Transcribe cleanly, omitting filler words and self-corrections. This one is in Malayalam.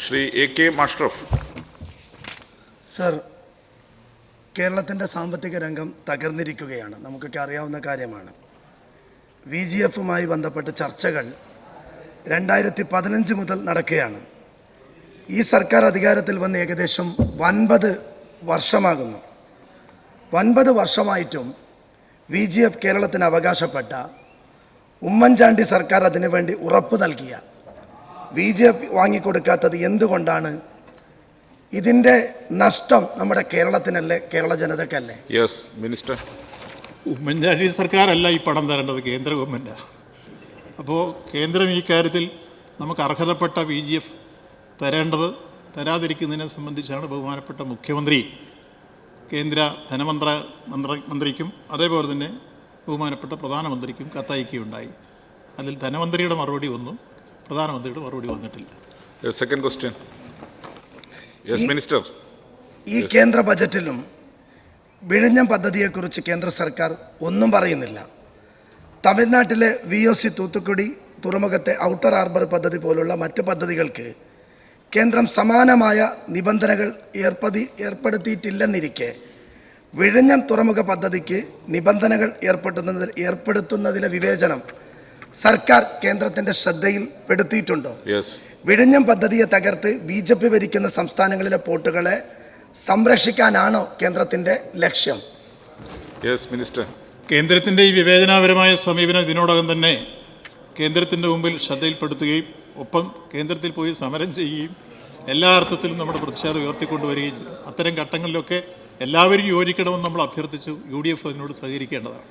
ശ്രീ A.K. മാഷ്റഫ്. സർ, കേരളത്തിൻ്റെ സാമ്പത്തിക രംഗം തകർന്നിരിക്കുകയാണ്. നമുക്കൊക്കെ അറിയാവുന്ന കാര്യമാണ്. VGFുമായി ബന്ധപ്പെട്ട് ചർച്ചകൾ 2015 മുതൽ നടക്കുകയാണ്. ഈ സർക്കാർ അധികാരത്തിൽ വന്ന് ഏകദേശം 9 വർഷമാകുന്നു. 9 വർഷമായിട്ടും VGF കേരളത്തിന് അവകാശപ്പെട്ട ഉമ്മൻചാണ്ടി സർക്കാർ അതിനുവേണ്ടി ഉറപ്പ് നൽകിയ VGF വാങ്ങിക്കൊടുക്കാത്തത് എന്തുകൊണ്ടാണ്? ഇതിൻ്റെ നഷ്ടം നമ്മുടെ കേരളത്തിനല്ലേ, കേരള ജനതക്കല്ലേ? Yes minister. ഉമ്മൻചാണ്ടി സർക്കാരല്ല ഈ പണം തരേണ്ടത്, കേന്ദ്ര ഗവൺമെൻറ്റാണ്. അപ്പോൾ കേന്ദ്രം ഈ കാര്യത്തിൽ നമുക്ക് അർഹതപ്പെട്ട VGF തരേണ്ടത് തരാതിരിക്കുന്നതിനെ സംബന്ധിച്ചാണ് ബഹുമാനപ്പെട്ട മുഖ്യമന്ത്രി കേന്ദ്ര ധനമന്ത്രിക്കും അതേപോലെ തന്നെ ബഹുമാനപ്പെട്ട പ്രധാനമന്ത്രിക്കും കത്തയക്കുകയുണ്ടായി. അതിൽ ധനമന്ത്രിയുടെ മറുപടി വന്നു, പ്രധാനമന്ത്രിയുടെ മറുപടി വന്നിട്ടില്ല. Second question. Yes minister. ഈ കേന്ദ്ര ബജറ്റിലും വിഴിഞ്ഞം പദ്ധതിയെക്കുറിച്ച് കേന്ദ്ര സർക്കാർ ഒന്നും പറയുന്നില്ല. തമിഴ്നാട്ടിലെ VOC തൂത്തുക്കുടി തുറമുഖത്തെ ഔട്ടർ ഹാർബർ പദ്ധതി പോലുള്ള മറ്റ് പദ്ധതികൾക്ക് കേന്ദ്രം സമാനമായ നിബന്ധനകൾ ഏർപ്പെടുത്തിയിട്ടില്ലെന്നിരിക്കെ വിഴിഞ്ഞം തുറമുഖ പദ്ധതിക്ക് നിബന്ധനകൾ ഏർപ്പെടുത്തുന്നതിലെ വിവേചനം സർക്കാർ കേന്ദ്രത്തിൻ്റെ ശ്രദ്ധയിൽപ്പെടുത്തിയിട്ടുണ്ടോ? വിഴിഞ്ഞം പദ്ധതിയെ തകർത്ത് BJP ഭരിക്കുന്ന സംസ്ഥാനങ്ങളിലെ പോർട്ടുകളെ സംരക്ഷിക്കാനാണോ കേന്ദ്രത്തിൻ്റെ ലക്ഷ്യം? Yes minister. കേന്ദ്രത്തിൻ്റെ ഈ വിവേചനാപരമായ സമീപനം ഇതിനോടകം തന്നെ കേന്ദ്രത്തിൻ്റെ മുമ്പിൽ ശ്രദ്ധയിൽപ്പെടുത്തുകയും ഒപ്പം കേന്ദ്രത്തിൽ പോയി സമരം ചെയ്യുകയും എല്ലാ അർത്ഥത്തിലും നമ്മുടെ പ്രതിഷേധം ഉയർത്തിക്കൊണ്ടുവരികയും ചെയ്യും. അത്തരം ഘട്ടങ്ങളിലൊക്കെ എല്ലാവരും യോജിക്കണമെന്ന് നമ്മൾ അഭ്യർത്ഥിച്ചു. UDF അതിനോട് സഹകരിക്കേണ്ടതാണ്.